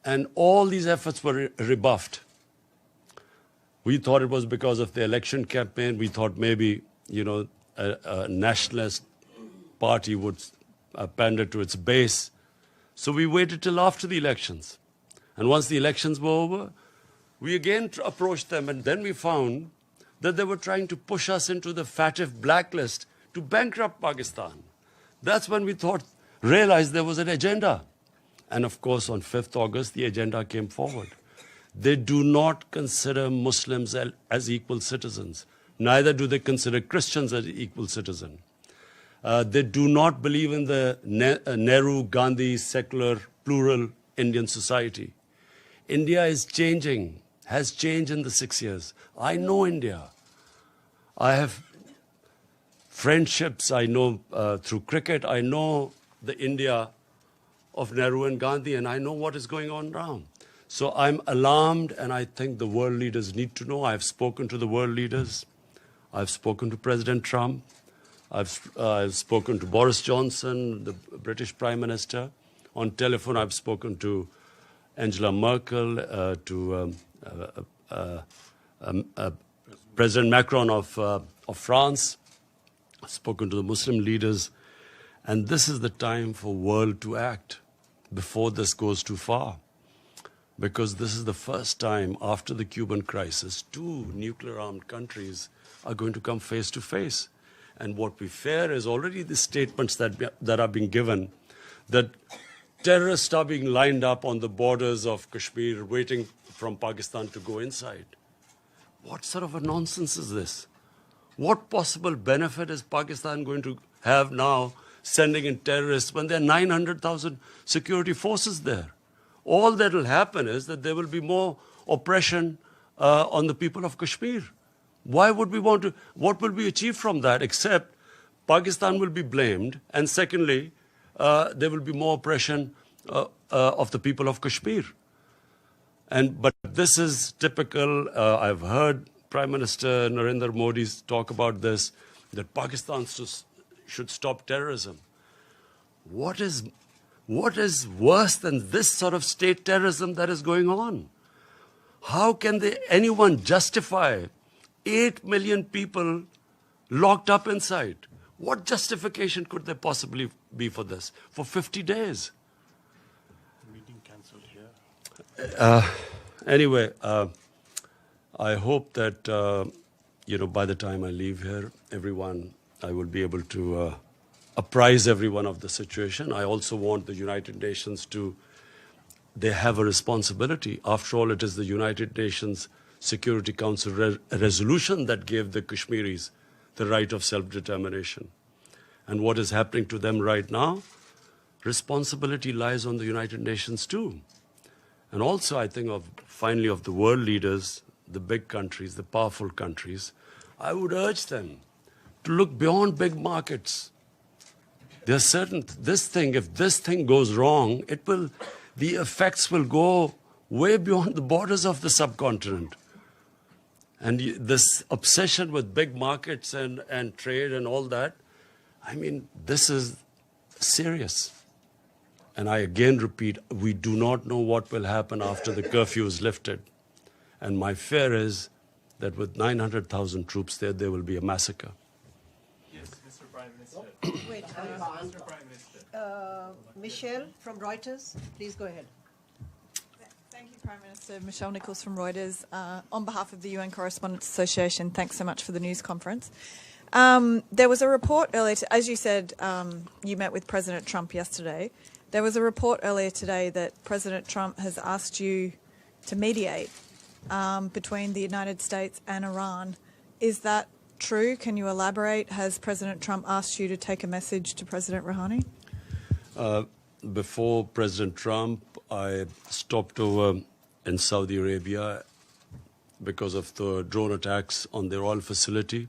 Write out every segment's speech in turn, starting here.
And all these efforts were rebuffed. We thought it was because of the election campaign. We thought maybe, a nationalist party would pander to its base. So we waited till after the elections. And once the elections were over, we again approached them, and then we found that they were trying to push us into the FATF blacklist to bankrupt Pakistan. That's when we realized there was an agenda. And of course, on 5th August, the agenda came forward. They do not consider Muslims as equal citizens. Neither do they consider Christians as equal citizens. They do not believe in the Nehru-Gandhi secular plural Indian society. India is changing, has changed in the 6 years. I know India. I have friendships. I know through cricket. I know the India of Nehru and Gandhi, and I know what is going on now. So I'm alarmed, and I think the world leaders need to know. I've spoken to the world leaders. I've spoken to President Trump. I've spoken to Boris Johnson, the British Prime Minister. On telephone, I've spoken to Angela Merkel, to President Macron of France. I've spoken to the Muslim leaders. And this is the time for the world to act before this goes too far. Because this is the first time after the Cuban crisis, two nuclear-armed countries are going to come face to face. And what we fear is already the statements that are being given, that terrorists are being lined up on the borders of Kashmir, waiting from Pakistan to go inside. What sort of a nonsense is this? What possible benefit is Pakistan going to have now sending in terrorists when there are 900,000 security forces there? All that will happen is that there will be more oppression on the people of Kashmir. Why would we want to? What will be achieved from that except Pakistan will be blamed, and secondly, there will be more oppression of the people of Kashmir. But this is typical. I've heard Prime Minister Narendra Modi talk about this, that Pakistan should stop terrorism. What is worse than this sort of state terrorism that is going on? How can anyone justify 8 million people locked up inside? What justification could there possibly be for this? For 50 days? Meeting cancelled here. Anyway, I hope that, by the time I leave here, I will be able to apprise everyone of the situation. I also want the United Nations they have a responsibility. After all, it is the United Nations Security Council resolution that gave the Kashmiris the right of self-determination. And what is happening to them right now, responsibility lies on the United Nations too. And also, I think, finally, of the world leaders, the big countries, the powerful countries, I would urge them to look beyond big markets. There are certain, if this thing goes wrong, the effects will go way beyond the borders of the subcontinent. And this obsession with big markets and trade and all that, this is serious. And I again repeat, we do not know what will happen after the curfew is lifted. And my fear is that with 900,000 troops there will be a massacre. Yes, Mr. Prime Minister. Wait, Mr. Prime Minister. Michelle from Reuters, please go ahead. Thank you, Prime Minister. Michelle Nichols from Reuters. On behalf of the UN Correspondents Association, thanks so much for the news conference. There was a report earlier, as you said, you met with President Trump yesterday. There was a report earlier today that President Trump has asked you to mediate between the United States and Iran. Is that true? Can you elaborate? Has President Trump asked you to take a message to President Rouhani? Before President Trump, I stopped over in Saudi Arabia because of the drone attacks on their oil facility.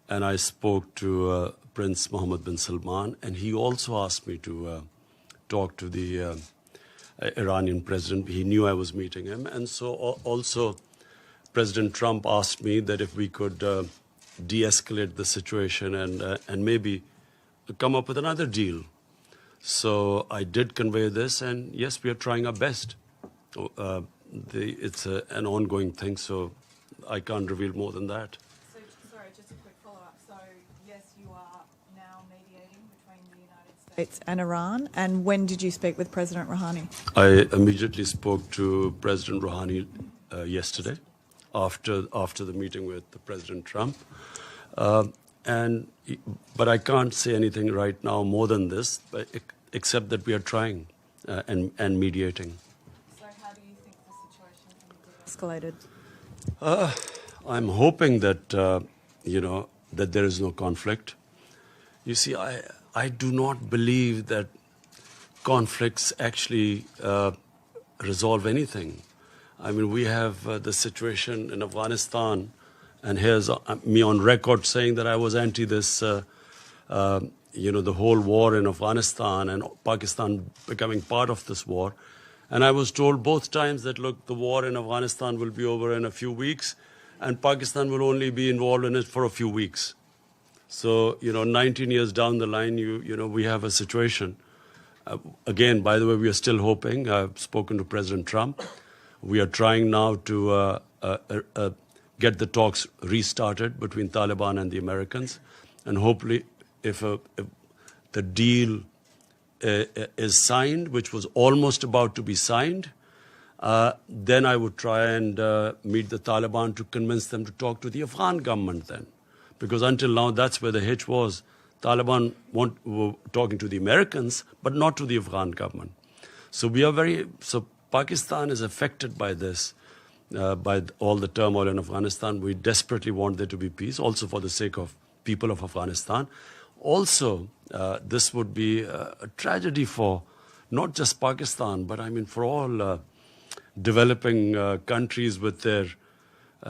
And I spoke to Prince Mohammed bin Salman, and he also asked me to talk to the Iranian president. He knew I was meeting him. And so also President Trump asked me that if we could de-escalate the situation and maybe come up with another deal. So I did convey this, and yes, we are trying our best. It's an ongoing thing, so I can't reveal more than that. So, sorry, just a quick follow-up. So, yes, you are now mediating between the United States and Iran. And when did you speak with President Rouhani? I immediately spoke to President Rouhani yesterday, after the meeting with President Trump, but I can't say anything right now more than this, except that we are trying and mediating. So, how do you think the situation can be escalated? I'm hoping that that there is no conflict. You see, I do not believe that conflicts actually resolve anything. I mean, we have the situation in Afghanistan, and here's me on record saying that I was anti this, the whole war in Afghanistan and Pakistan becoming part of this war. And I was told both times that, look, the war in Afghanistan will be over in a few weeks, and Pakistan will only be involved in it for a few weeks. So, 19 years down the line, we have a situation. Again, by the way, we are still hoping. I've spoken to President Trump. We are trying now to get the talks restarted between Taliban and the Americans. And hopefully, if the deal is signed, which was almost about to be signed, then I would try and meet the Taliban to convince them to talk to the Afghan government then. Because until now, that's where the hitch was. Taliban were talking to the Americans, but not to the Afghan government. So Pakistan is affected by this, by all the turmoil in Afghanistan. We desperately want there to be peace, also for the sake of people of Afghanistan. Also, this would be a tragedy for not just Pakistan, but I mean for all developing countries with their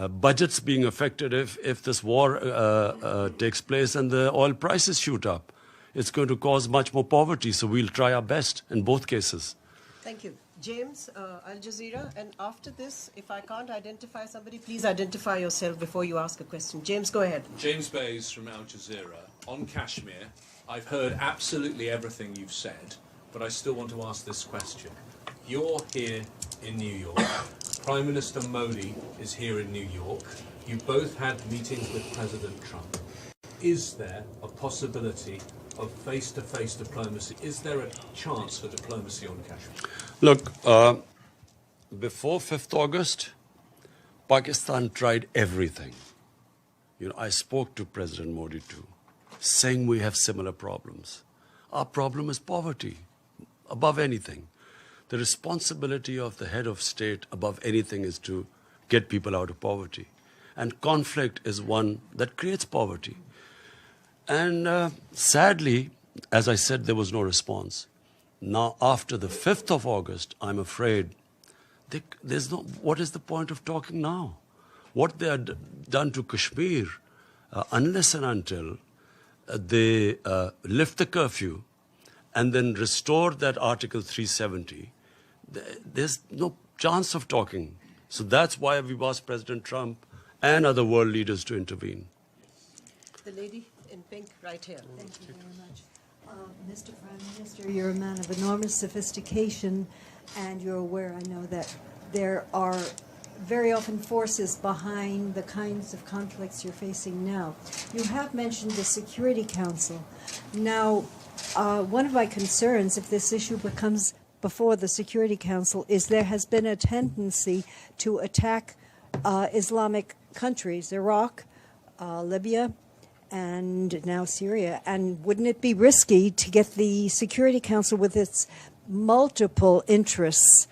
budgets being affected if this war takes place and the oil prices shoot up. It's going to cause much more poverty, so we'll try our best in both cases. Thank you. James, Al Jazeera, and after this, if I can't identify somebody, please identify yourself before you ask a question. James, go ahead. James Bays from Al Jazeera. On Kashmir, I've heard absolutely everything you've said, but I still want to ask this question. You're here in New York. Prime Minister Modi is here in New York. You both had meetings with President Trump. Is there a possibility of face-to-face diplomacy? Is there a chance for diplomacy on Kashmir? Look, before 5th August, Pakistan tried everything. I spoke to President Modi too, saying we have similar problems. Our problem is poverty, above anything. The responsibility of the head of state above anything is to get people out of poverty. And conflict is one that creates poverty. And sadly, as I said, there was no response. Now, after the 5th of August, I'm afraid what is the point of talking now? What they had done to Kashmir, unless and until they lift the curfew and then restore that Article 370, there's no chance of talking. So that's why we've asked President Trump and other world leaders to intervene. The lady in pink right here. Thank you very much. Mr. Prime Minister, you're a man of enormous sophistication, and you're aware, I know, that there are very often forces behind the kinds of conflicts you're facing now. You have mentioned the Security Council. Now, one of my concerns, if this issue becomes before the Security Council, is there has been a tendency to attack Islamic countries, Iraq, Libya, and now Syria. And wouldn't it be risky to get the Security Council, with its multiple interests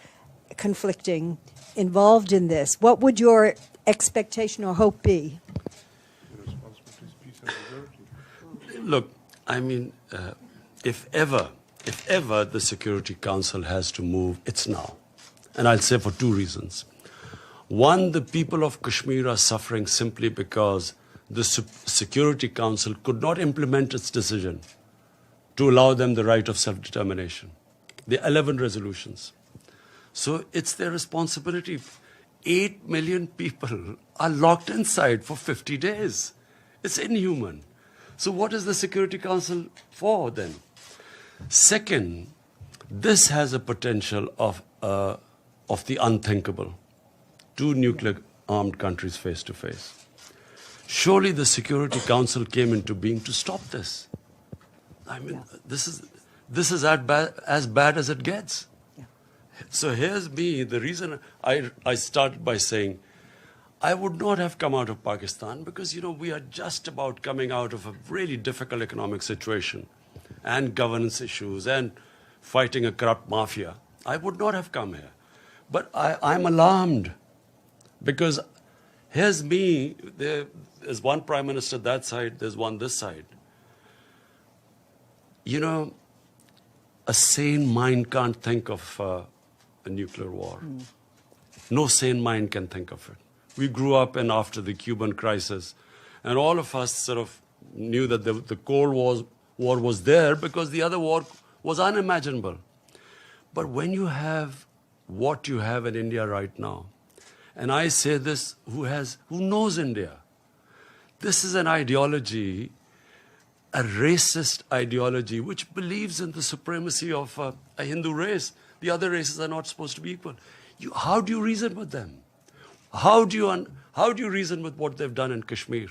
conflicting, involved in this? What would your expectation or hope be? Look, I mean, if ever the Security Council has to move, it's now. And I'll say for two reasons. One, the people of Kashmir are suffering simply because the Security Council could not implement its decision to allow them the right of self-determination. The 11 resolutions. So it's their responsibility. 8 million people are locked inside for 50 days. It's inhuman. So what is the Security Council for then? Second, this has a potential of of the unthinkable. Two nuclear-armed countries face to face. Surely the Security Council came into being to stop this. I mean, this is as bad as it gets. Yeah. So here's me, the reason I started by saying, I would not have come out of Pakistan because, we are just about coming out of a really difficult economic situation and governance issues and fighting a corrupt mafia. I would not have come here. But I'm alarmed because here's me, there's one prime minister that side, there's one this side. A sane mind can't think of a nuclear war. No sane mind can think of it. We grew up after the Cuban crisis, and all of us sort of knew that the Cold War was there because the other war was unimaginable. But when you have what you have in India right now, and I say this who knows India, this is an ideology, a racist ideology, which believes in the supremacy of a Hindu race. The other races are not supposed to be equal. How do you reason with them? How do you reason with what they've done in Kashmir?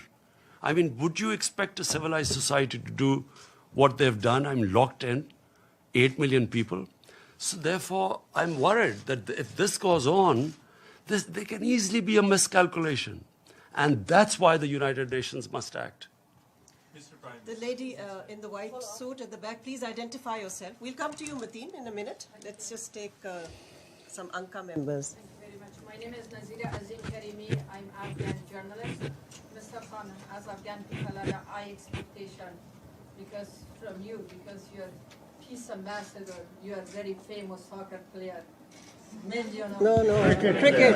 I mean, would you expect a civilized society to do what they've done? I'm locked in, 8 million people. So therefore, I'm worried that if this goes on, there can easily be a miscalculation. And that's why the United Nations must act. Mr. Prime The lady in the white suit at the back, please identify yourself. We'll come to you, Mateen, in a minute. Let's just take some Anka members. Thank you very much. My name is Nazira Azim Karimi. I'm Afghan journalist. Mr. Khan, as Afghan people are a high expectation from you because you're peace ambassador. You are very famous soccer player. Million of No, cricket.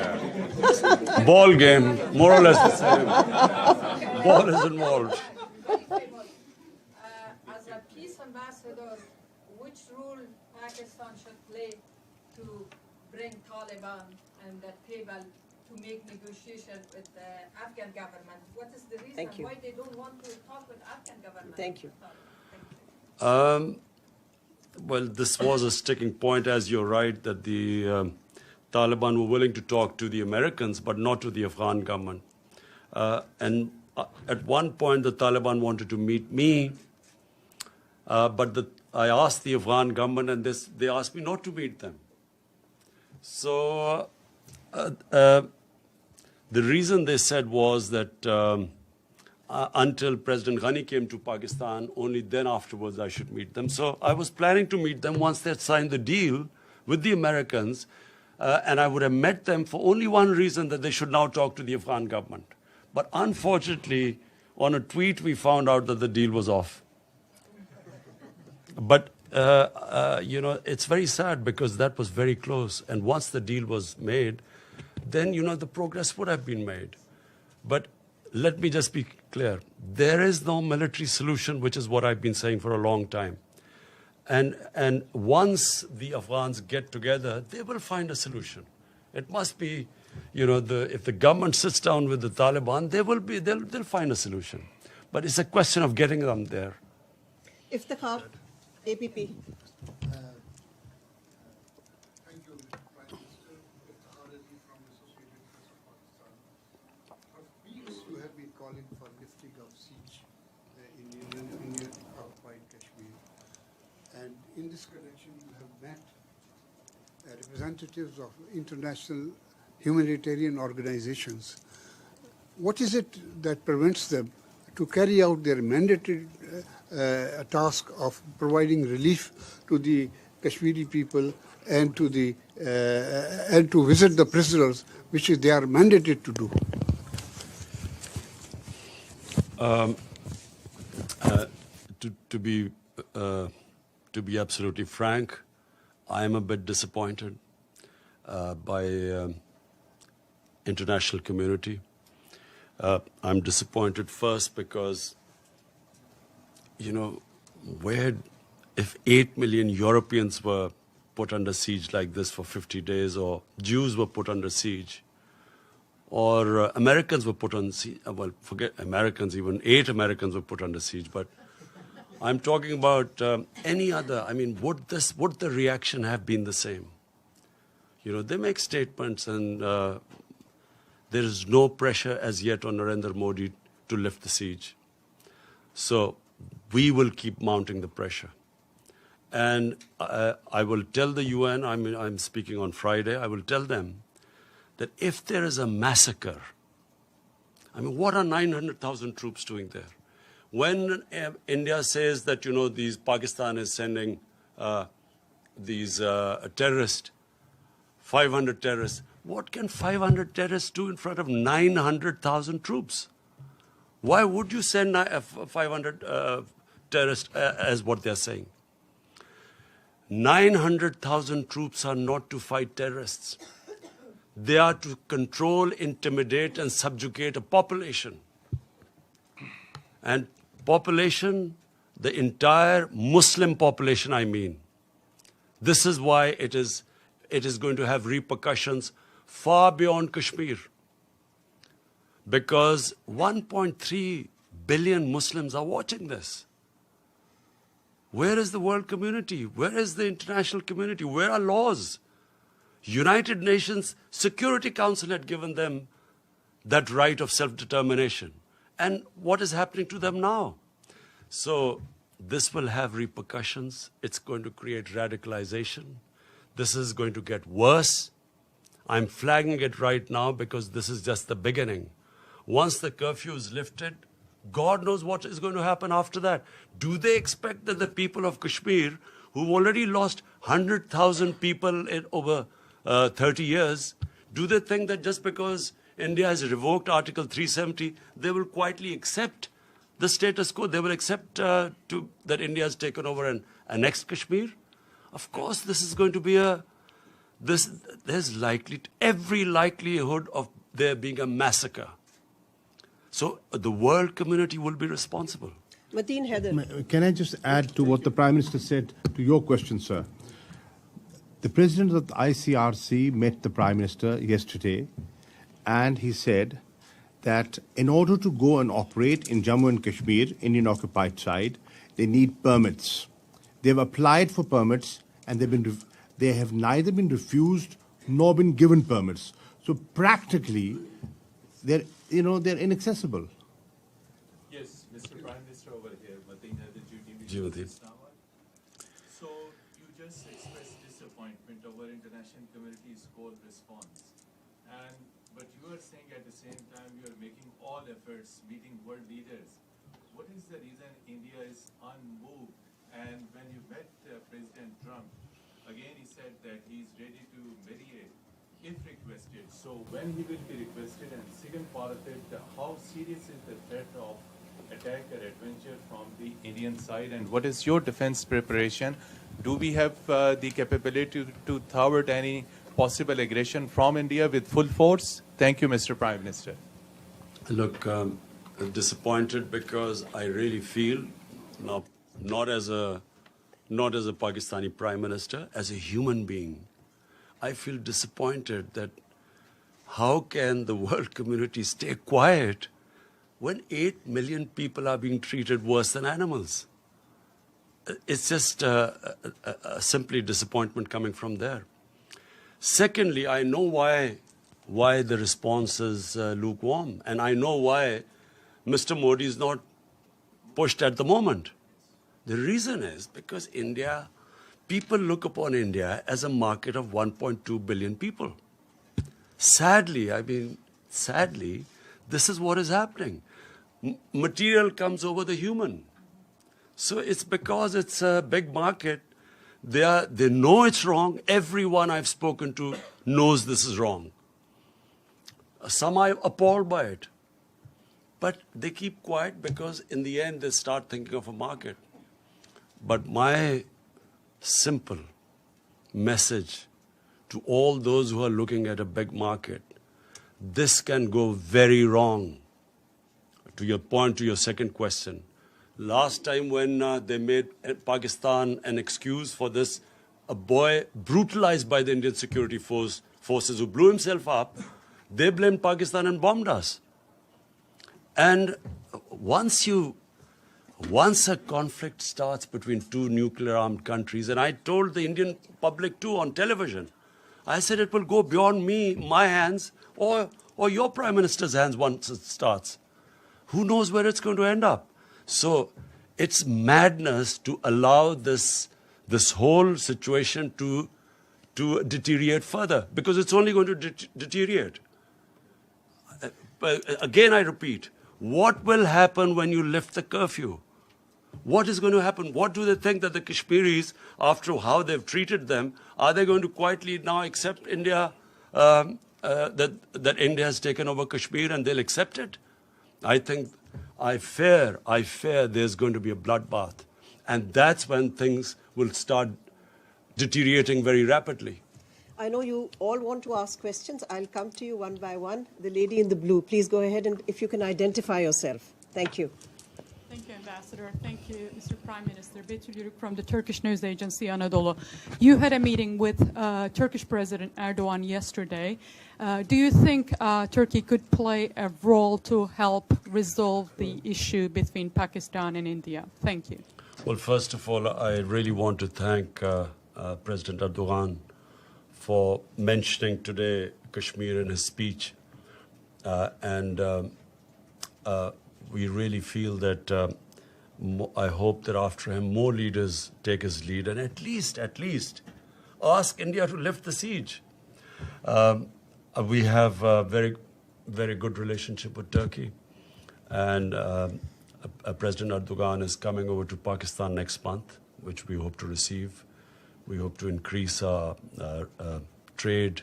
Ball game, more or less the same. Ball is involved. very famous. As a peace ambassador, which role Pakistan should play to bring Taliban and the table to make negotiation with the Afghan government? What is the reason Thank you. why they don't want to talk with Afghan government? Thank you. Thank you. Well, this was a sticking point, as you're right, that the Taliban were willing to talk to the Americans, but not to the Afghan government. And at one point, the Taliban wanted to meet me, but I asked the Afghan government, and they asked me not to meet them. So the reason they said was that until President Ghani came to Pakistan, only then afterwards I should meet them. So I was planning to meet them once they had signed the deal with the Americans, and I would have met them for only one reason, that they should now talk to the Afghan government. But unfortunately, on a tweet, we found out that the deal was off. But, it's very sad because that was very close. And once the deal was made, then, the progress would have been made. But let me just be clear. There is no military solution, which is what I've been saying for a long time. And once the Afghans get together, they will find a solution. It must be, if the government sits down with the Taliban, they'll find a solution. But it's a question of getting them there. Iftikhar, APP. Thank you, Prime Minister. Iftikhar Ali from Associated Press of Pakistan. For weeks, you have been calling for lifting of siege in Indian occupied Kashmir. And in this connection, you have met representatives of international humanitarian organizations. What is it that prevents them to carry out their mandated task of providing relief to the Kashmiri people and to visit the prisoners, which they are mandated to do? To be absolutely frank, I am a bit disappointed by international community. I'm disappointed first because, if 8 million Europeans were put under siege like this for 50 days, or Jews were put under siege, or Americans were put on siege, well, forget Americans, even 8 Americans were put under siege, but I'm talking about any other. I mean, would the reaction have been the same? They make statements, and there is no pressure as yet on Narendra Modi to lift the siege. So we will keep mounting the pressure. And I will tell the UN, I'm speaking on Friday, I will tell them that if there is a massacre, what are 900,000 troops doing there? When India says that, Pakistan is sending these terrorists, 500 terrorists, what can 500 terrorists do in front of 900,000 troops? Why would you send 500 terrorists as what they're saying? 900,000 troops are not to fight terrorists. They are to control, intimidate, and subjugate a population. And population, the entire Muslim population, I mean. This is why it is going to have repercussions far beyond Kashmir. Because 1.3 billion Muslims are watching this. Where is the world community? Where is the international community? Where are laws? United Nations Security Council had given them that right of self-determination. And what is happening to them now? So this will have repercussions. It's going to create radicalization. This is going to get worse. I'm flagging it right now because this is just the beginning. Once the curfew is lifted, God knows what is going to happen after that. Do they expect that the people of Kashmir, who've already lost 100,000 people in over 30 years, do they think that just because India has revoked Article 370, they will quietly accept the status quo? They will accept that India has taken over and annexed Kashmir? Of course, this is going to be there's every likelihood of there being a massacre. So the world community will be responsible. Mateen Haider. Can I just add to what the Prime Minister said to your question, sir? The President of the ICRC met the Prime Minister yesterday, and he said that in order to go and operate in Jammu and Kashmir, Indian occupied side, they need permits. They've applied for permits, and they have neither been refused nor been given permits. So practically, they're inaccessible. Yes, Mr. Prime Minister over here, Mateen Haider, Jyoti. So you just expressed disappointment over international community's cold response. But you are saying at the same time you are making all efforts, meeting world leaders. What is the reason India is unmoved? And when you met President Trump, again he said that he is ready to mediate if requested. So when he will be requested, and second part of it, how serious is the threat of attack or adventure from the Indian side, and what is your defense preparation? Do we have the capability to thwart any possible aggression from India with full force? Thank you, Mr. Prime Minister. Look, I'm disappointed because I really feel, now, not as a Pakistani Prime Minister, as a human being, I feel disappointed that how can the world community stay quiet when 8 million people are being treated worse than animals? It's just simply disappointment coming from there. Secondly, I know why the response is lukewarm, and I know why Mr. Modi is not pushed at the moment. The reason is because people look upon India as a market of 1.2 billion people. Sadly, this is what is happening. Material comes over the human. So it's because it's a big market. They know it's wrong. Everyone I've spoken to knows this is wrong. Some are appalled by it. But they keep quiet because in the end they start thinking of a market. But my simple message to all those who are looking at a big market, this can go very wrong. To your point, to your second question, last time when they made Pakistan an excuse for this, a boy brutalized by the Indian security forces who blew himself up, they blamed Pakistan and bombed us. And once a conflict starts between two nuclear-armed countries, and I told the Indian public too on television, I said it will go beyond me, my hands, or your Prime Minister's hands once it starts. Who knows where it's going to end up? So it's madness to allow this whole situation to deteriorate further, because it's only going to deteriorate. Again, I repeat, what will happen when you lift the curfew? What is going to happen? What do they think that the Kashmiris, after how they've treated them, are they going to quietly now accept India, that India has taken over Kashmir and they'll accept it? I fear there's going to be a bloodbath. And that's when things will start deteriorating very rapidly. I know you all want to ask questions. I'll come to you one by one. The lady in the blue, please go ahead, and if you can identify yourself. Thank you. Thank you, Ambassador. Thank you, Mr. Prime Minister. Betül Yürük from the Turkish news agency Anadolu. You had a meeting with Turkish President Erdogan yesterday. Do you think Turkey could play a role to help resolve the issue between Pakistan and India? Thank you. Well, first of all, I really want to thank President Erdogan for mentioning today Kashmir in his speech. We really feel that I hope that after him more leaders take his lead and at least ask India to lift the siege. We have a very, very good relationship with Turkey, and President Erdogan is coming over to Pakistan next month, which we hope to receive. We hope to increase our trade,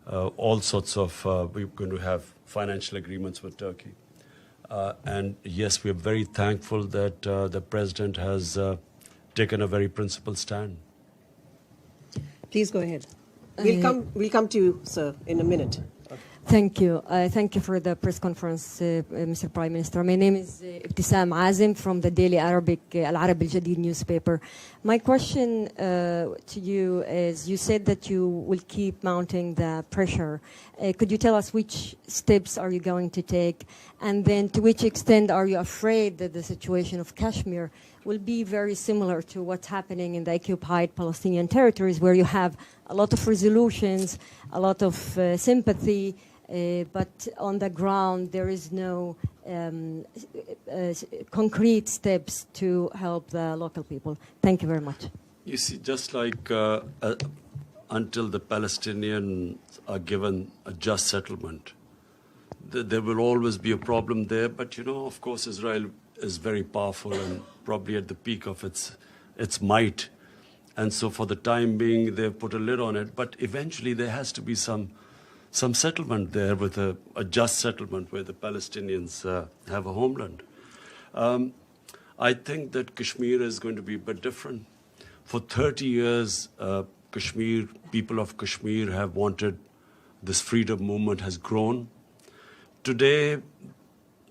all sorts of, we're going to have financial agreements with Turkey. And yes, we are very thankful that the President has taken a very principled stand. Please go ahead. We'll come to you, sir, in a minute. Thank you. Thank you for the press conference, Mr. Prime Minister. My name is Ibtisam Azim from the Daily Arabic Al-Arab Al-Jadid newspaper. My question to you is, you said that you will keep mounting the pressure. Could you tell us which steps are you going to take? And then to which extent are you afraid that the situation of Kashmir will be very similar to what's happening in the occupied Palestinian territories, where you have a lot of resolutions, a lot of sympathy, but on the ground there is no concrete steps to help the local people. Thank you very much. You see, just like until the Palestinians are given a just settlement, there will always be a problem there. But, you know, of course, Israel is very powerful and probably at the peak of its might. And so for the time being, they've put a lid on it. But eventually there has to be some settlement there, with a just settlement where the Palestinians have a homeland. I think that Kashmir is going to be a bit different. For 30 years, people of Kashmir have wanted this freedom movement has grown. Today,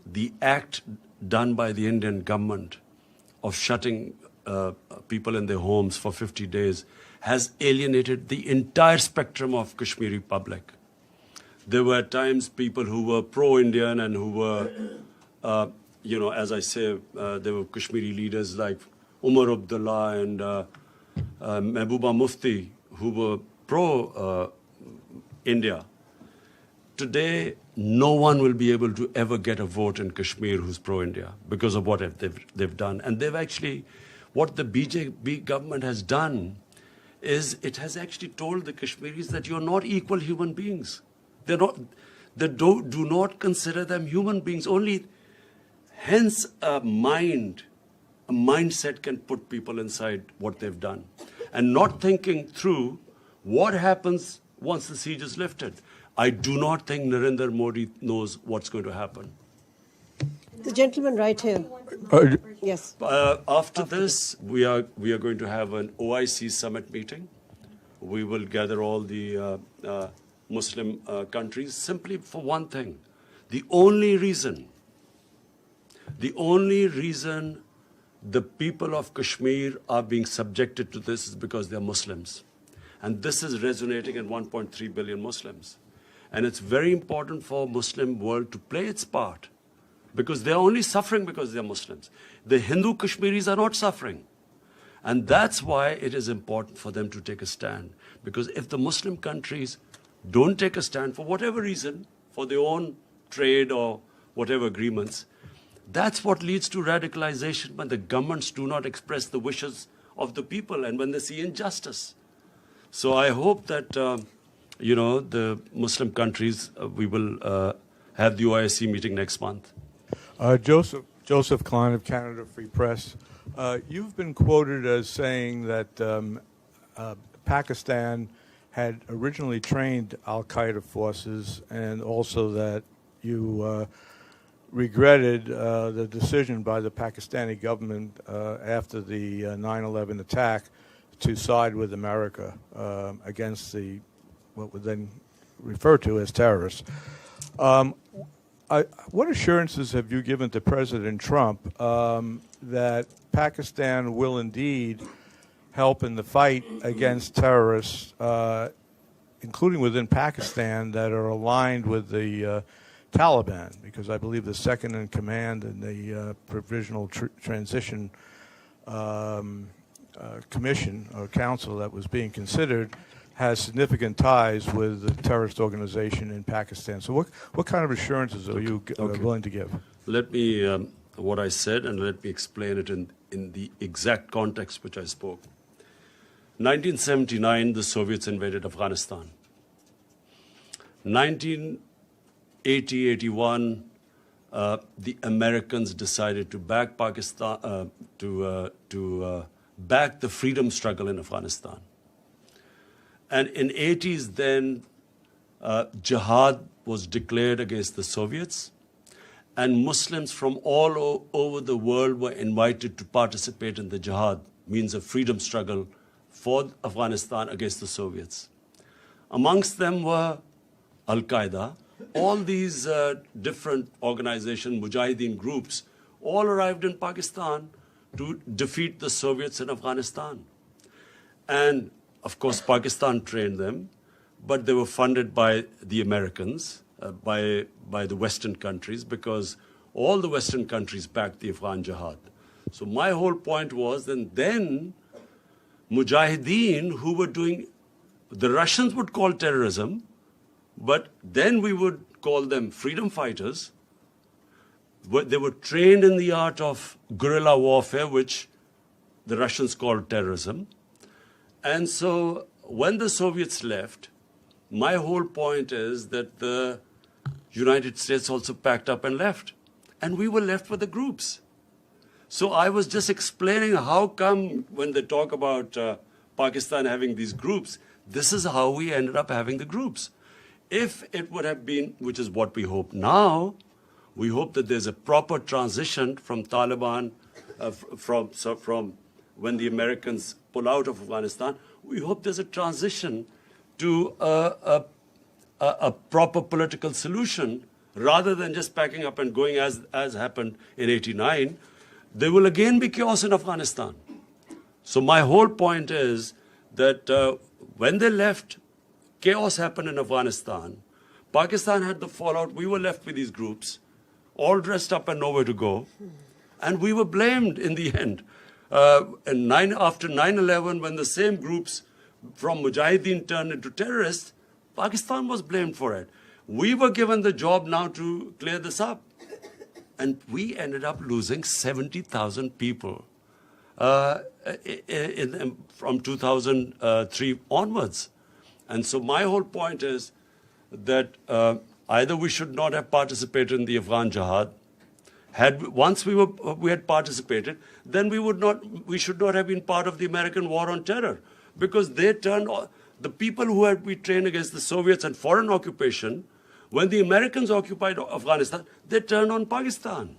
the act done by the Indian government of shutting people in their homes for 50 days has alienated the entire spectrum of Kashmiri public. There were at times people who were pro-Indian and who were, as I say, there were Kashmiri leaders like Umar Abdullah and Mehbooba Mufti who were pro-India. Today, no one will be able to ever get a vote in Kashmir who's pro-India because of what they've done. And they've actually, what the BJP government has done is it has actually told the Kashmiris that you're not equal human beings. They do not consider them human beings. Only, hence, a mindset can put people inside what they've done. And not thinking through what happens once the siege is lifted. I do not think Narendra Modi knows what's going to happen. The gentleman right here. Yes. After this, we are going to have an OIC summit meeting. We will gather all the Muslim countries simply for one thing. The only reason the people of Kashmir are being subjected to this is because they are Muslims. And this is resonating in 1.3 billion Muslims. And it's very important for Muslim world to play its part, because they're only suffering because they're Muslims. The Hindu Kashmiris are not suffering. And that's why it is important for them to take a stand. Because if the Muslim countries don't take a stand for whatever reason, for their own trade or whatever agreements, that's what leads to radicalization when the governments do not express the wishes of the people and when they see injustice. So I hope that, the Muslim countries, we will have the OIC meeting next month. Joseph Klein of Canada Free Press. You've been quoted as saying that Pakistan had originally trained al-Qaeda forces and also that you regretted the decision by the Pakistani government after the 9/11 attack to side with America against what would then refer to as terrorists. What assurances have you given to President Trump that Pakistan will indeed help in the fight against terrorists, including within Pakistan, that are aligned with the Taliban? Because I believe the second in command in the Provisional Transition Commission or Council that was being considered has significant ties with the terrorist organization in Pakistan. So what kind of assurances are you willing to give? Let me, what I said, and let me explain it in the exact context which I spoke. 1979, the Soviets invaded Afghanistan. 1980-81, the Americans decided to back Pakistan, to back the freedom struggle in Afghanistan. And in 80s, then jihad was declared against the Soviets, and Muslims from all over the world were invited to participate in the jihad, means a freedom struggle for Afghanistan against the Soviets. Amongst them were Al-Qaeda. All these different organizations, Mujahideen groups, all arrived in Pakistan to defeat the Soviets in Afghanistan. And of course, Pakistan trained them, but they were funded by the Americans, by the Western countries, because all the Western countries backed the Afghan jihad. So my whole point was that then Mujahideen, who were doing, the Russians would call terrorism, but then we would call them freedom fighters. They were trained in the art of guerrilla warfare, which the Russians called terrorism. And so when the Soviets left, my whole point is that the United States also packed up and left. And we were left with the groups. So I was just explaining how come when they talk about Pakistan having these groups, this is how we ended up having the groups. If it would have been, which is what we hope now, we hope that there's a proper transition from Taliban, from when the Americans pull out of Afghanistan, we hope there's a transition to a proper political solution rather than just packing up and going as happened in '89. There will again be chaos in Afghanistan. So my whole point is that when they left, chaos happened in Afghanistan. Pakistan had the fallout. We were left with these groups, all dressed up and nowhere to go. And we were blamed in the end. After 9/11, when the same groups from Mujahideen turned into terrorists, Pakistan was blamed for it. We were given the job now to clear this up. And we ended up losing 70,000 people from 2003 onwards. And so my whole point is that either we should not have participated in the Afghan jihad. Once we had participated, then we should not have been part of the American war on terror, because they turned the people who had been trained against the Soviets and foreign occupation. When the Americans occupied Afghanistan, they turned on Pakistan.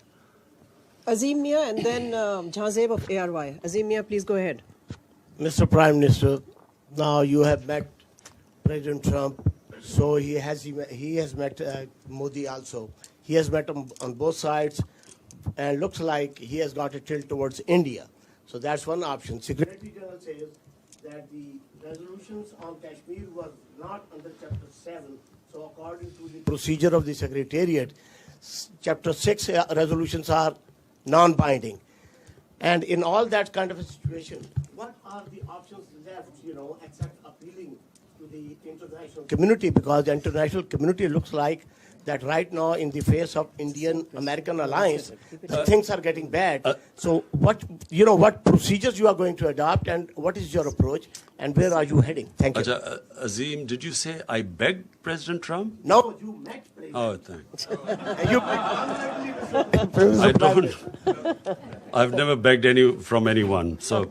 Azim Mia and then Jahazeb of ARY. Azim Mia, please go ahead. Mr. Prime Minister, now you have met President Trump, so he has met Modi also. He has met him on both sides, and looks like he has got a tilt towards India. So that's one option. Secretary General says that the resolutions on Kashmir was not under Chapter 7. So according to the procedure of the Secretariat, Chapter 6 resolutions are non-binding. And in all that kind of a situation, what are the options left, except appealing to the international community, because the international community looks like that right now in the face of Indian-American alliance, things are getting bad. So what procedures you are going to adopt, and what is your approach, and where are you heading? Thank you. Azim, did you say I begged President Trump? No, you met President. Oh, thanks. You I've never begged from anyone. So.